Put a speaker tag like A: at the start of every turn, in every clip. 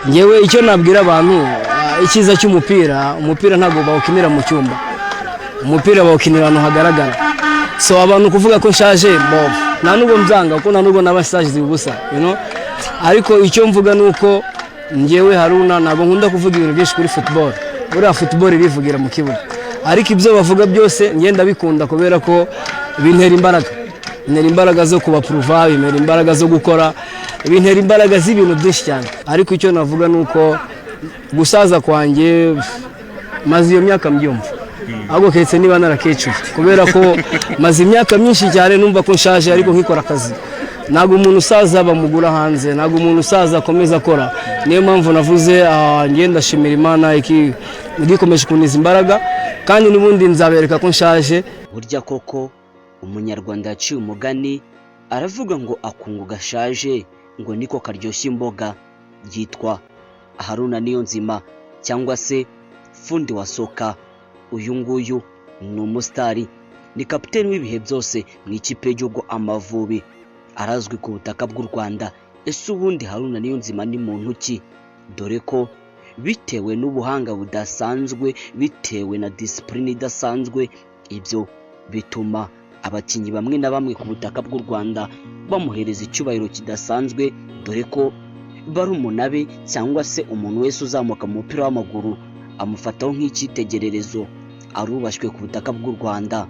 A: ngewe icyo nabwira abantu ikiza cy'umupira ntabwo bawukinira mu cyumba, umupira bawukinira ahantu hagaragara. So abantu kuvuga ko nshaje nta nubwo mbyanga kuko nta nubwo n'abashaje ubusa, ariko icyo mvuga nuko ngewe Haruna ntabwo nkunda kuvuga ibintu byinshi kuri football. Buriya football irivugira mu kibuga, ariko ibyo bavuga byose ngenda bikunda kubera ko bintera imbaraga zo kubapuruva, bintera imbaraga zo gukora, bintera imbaraga z'ibintu byinshi cyane. Ariko icyo navuga nuko gusaza kwanjye maze iyo myaka mbyumva, ahubwo ketse niba narakecuye kubera ko maze imyaka myinshi cyane numva ko nshaje ariko nkikora akazi. Ntabwo umuntu usaza bamugura hanze, ntabwo umuntu usaza akomeza akora. Niyo mpamvu navuze ngenda ndashimira Imana igikomeje kuniza imbaraga, kandi n'ubundi nzabereka ko nshaje.
B: Burya koko umunyarwanda yaciye umugani aravuga ngo akungu gashaje ngo niko karyoshya imboga. Yitwa Haruna Niyonzima cyangwa se fundi wa soka. Uyu nguyu ni umusitari, ni kapiteni w'ibihe byose mu ikipe y'igihugu Amavubi, arazwi ku butaka bw'u Rwanda. Ese ubundi Haruna Niyonzima ni muntu ki? Dore ko bitewe n'ubuhanga budasanzwe, bitewe na discipline idasanzwe, ibyo bituma abakinnyi bamwe na bamwe ku butaka bw'u Rwanda bamuhereza icyubahiro kidasanzwe, dore ko barumuna be cyangwa se umuntu wese uzamuka mu mupira w'amaguru amufataho nk'icyitegererezo, arubashywe ku butaka bw'u Rwanda.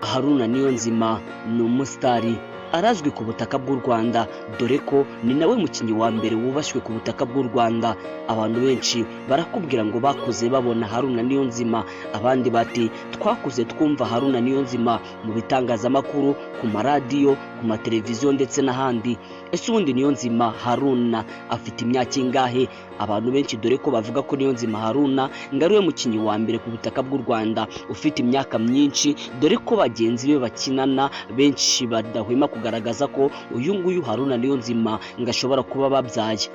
B: Haruna Niyonzima ni umusitari arazwi ku butaka bw'u Rwanda, dore ko ni nawe mukinnyi wa mbere wubashywe ku butaka bw'u Rwanda. Abantu benshi barakubwira ngo bakuze babona Haruna Niyonzima, abandi bati twakuze twumva Haruna Niyonzima mu bitangazamakuru, ku maradiyo, ku mateleviziyo ndetse n'ahandi. Ese ubundi Niyonzima Haruna afite imyaka ingahe? Abantu benshi dore ko bavuga ko Niyonzima Haruna ngariwe mukinnyi wa mbere ku butaka bw'u Rwanda ufite imyaka myinshi, dore ko bagenzi be bakinana benshi badahwema kugaragaza ko uyu nguyu Haruna Niyonzima ngashobora kuba babyaye.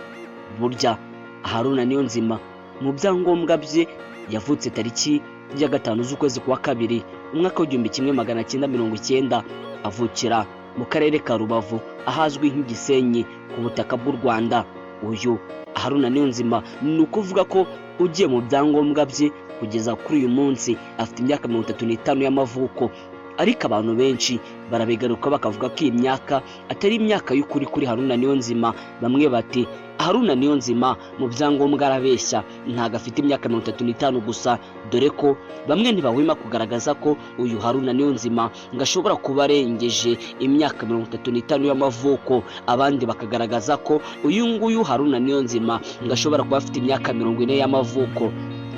B: Burya Haruna Niyonzima mu byangombwa bye yavutse tariki ya 5 z'ukwezi kwa kabiri umwaka w'1990, avukira mu karere ka Rubavu ahazwi nk'Igisenyi ku butaka bw'u Rwanda. Uyu Haruna Niyonzima ni ukuvuga ko ugiye mu byangombwa bye kugeza kuri uyu munsi afite imyaka 35 y'amavuko, ariko abantu benshi barabigaruka bakavuga ko iyi myaka atari imyaka y'ukuri kuri Haruna Niyonzima. Bamwe bati Haruna Niyonzima mu byangombwa arabeshya, ntago afite imyaka 35 gusa, dore ko bamwe ntibahwema kugaragaza ko uyu Haruna Niyonzima ngashobora kuba arengeje imyaka 35 y'amavuko. Abandi bakagaragaza ko uyu nguyu Haruna Niyonzima ngashobora kuba afite imyaka 40 y'amavuko.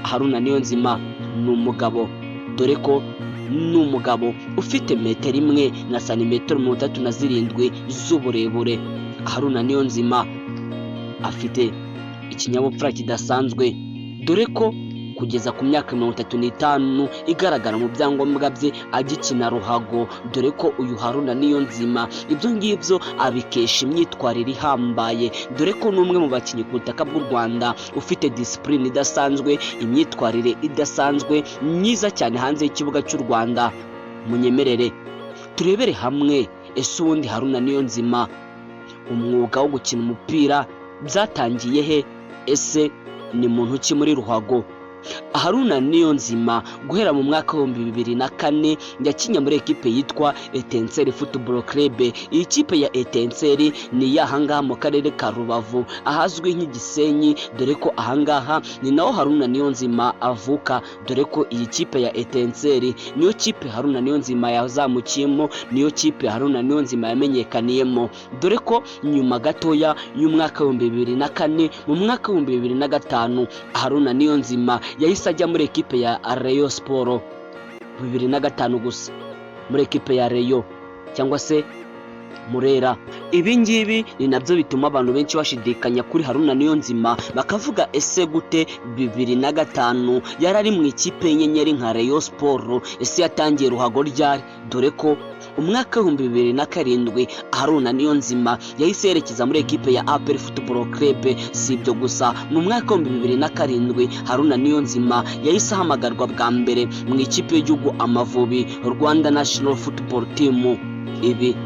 B: Haruna Niyonzima ni umugabo, dore ko ni umugabo ufite 1 na santimetero 37 z'uburebure. Haruna Niyonzima afite ikinyabupfura kidasanzwe, dore ko kugeza ku myaka 35 igaragara mu byangombwa bye agikina ruhago, dore ko uyu Haruna Niyonzima ibyo ngibyo abikesha imyitwarire ihambaye, dore ko n'umwe mu bakinnyi ku butaka bw'u Rwanda ufite discipline idasanzwe, imyitwarire idasanzwe myiza cyane hanze y'ikibuga cy'u Rwanda. Munyemerere turebere hamwe, ese ubundi Haruna Niyonzima umwuga wo gukina umupira byatangiye he? Ese ni muntu ki muri ruhago? Haruna Niyonzima guhera mu mwaka wa 2004 yakinnye muri ekipe yitwa Etincelle Football Club. Iyi kipe ya Etincelle ni yahangaha mu karere ka Rubavu ahazwi nk'Igisenyi, dore ko ahangaha ni naho Haruna Niyonzima avuka, dore ko iyi kipe ya Etincelle niyo kipe Haruna Niyonzima yazamukiyemo, niyo kipe Haruna Niyonzima yamenyekaniyemo, dore ko nyuma gatoya y'umwaka wa 2004 mu mwaka wa 2005 Haruna Niyonzima yahise ajya muri ekipe ya Rayon Sport 2005 gusa, muri ekipe ya Rayon cyangwa se Murera. Ibi ngibi ni nabyo bituma abantu benshi bashidikanya kuri Haruna Niyonzima, bakavuga ese gute 2005 yarari mu ikipe y'inyenyeri nka Rayon Sport, ese yatangiye ruhago ryari? Dore ko umwaka wa 2007 Haruna Niyonzima yahise yerekeza muri ekipe ya APR Football Club. Si ibyo gusa, mu mwaka wa 2007 Haruna Niyonzima yahise ahamagarwa bwa mbere mu ikipe y'igihugu Amavubi Rwanda National Football Team. Ibi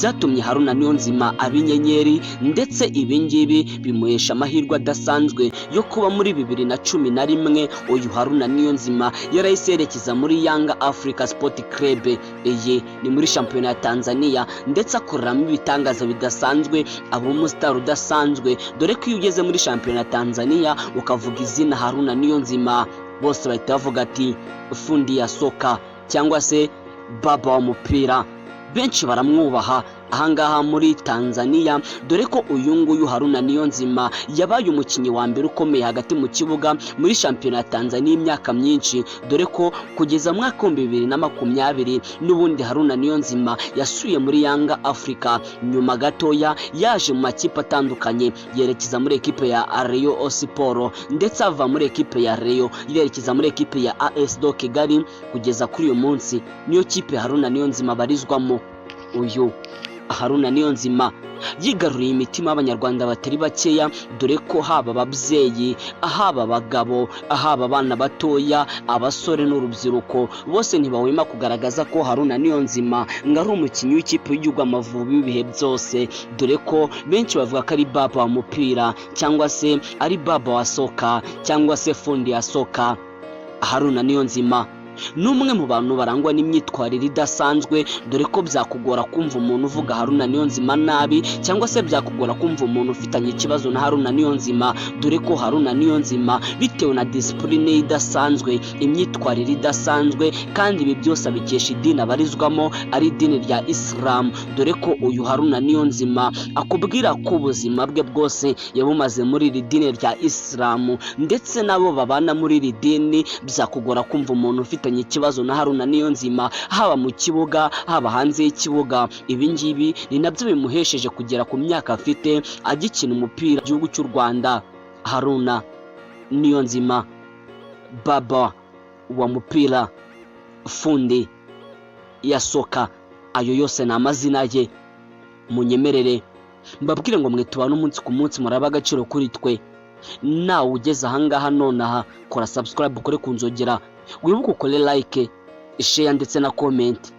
B: byatumye Haruna Niyonzima abinyenyeri, ndetse ibingibi bimuhesha amahirwe adasanzwe yo kuba muri 2011 uyu Haruna Niyonzima yarahise yerekeza muri Yanga Africa Sport Club. Iyi ni muri shampiyona ya Tanzania, ndetse akoreramo ibitangaza bidasanzwe, aba umustar udasanzwe, dore ko iyo ugeze muri shampiyona ya Tanzania ukavuga izina Haruna Niyonzima bose bahita bavuga ati fundi ya soka cyangwa se baba w'umupira. Benshi baramwubaha ahangaha muri Tanzania, dore ko uyu nguyu Haruna Niyonzima yabaye umukinnyi wa mbere ukomeye hagati mu kibuga muri shampiyona ya Tanzania imyaka myinshi, dore ko kugeza mwaka wa 2020 n'ubundi Haruna Niyonzima yasuye muri Yanga Africa. Nyuma gatoya yaje mu makipe atandukanye, yerekeza muri ekipe ya Rayon Sport, ndetse ava muri ekipe ya Rayon yerekeza muri ekipe ya AS Do Kigali. Kugeza kuri uyu munsi niyo kipe Haruna Niyonzima barizwamo. Uyu Haruna Niyonzima yigaruriye imitima y'abanyarwanda batari bakeya, dore ko haba ababyeyi, haba abagabo, haba abana batoya, abasore n'urubyiruko, bose ntibahwema kugaragaza ko Haruna Niyonzima ngo ari umukinnyi w'ikipe y'igihugu Amavubi w'ibihe byose, dore ko benshi bavuga ko ari baba w'umupira cyangwa se ari baba wa soka cyangwa se fundi ya soka. Haruna Niyonzima n'umwe mu bantu barangwa n'imyitwarire idasanzwe, dore ko byakugora kumva umuntu uvuga Haruna Niyonzima nabi, cyangwa se byakugora kumva umuntu ufitanye ikibazo na Haruna Niyonzima, dore ko Haruna Niyonzima bitewe na discipline idasanzwe, imyitwarire idasanzwe, kandi ibi byose abikesha idini abarizwamo ari idini rya Islam, dore ko uyu Haruna Niyonzima akubwira ko ubuzima bwe bwose yabumaze muri iri dini rya Islam, ndetse nabo babana muri iri dini byakugora kumva umuntu ufitanye ikibazo na Haruna Niyonzima, haba mu kibuga haba hanze y'ikibuga. Ibi ngibi ni nabyo bimuhesheje kugera ku myaka afite agikina umupira igihugu cy'u Rwanda. Haruna Niyonzima, baba wa mupira, fundi ya soka, ayo yose ni amazina ye. Munyemerere mbabwire ngo mwe tubana umunsi ku munsi, muraba agaciro kuri twe. Nawe ugeze ahangaha nonaha, kora subscribe, ukore kunzogera, wibuke ukore like, share ndetse na comment.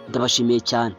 B: Ndabashimiye cyane.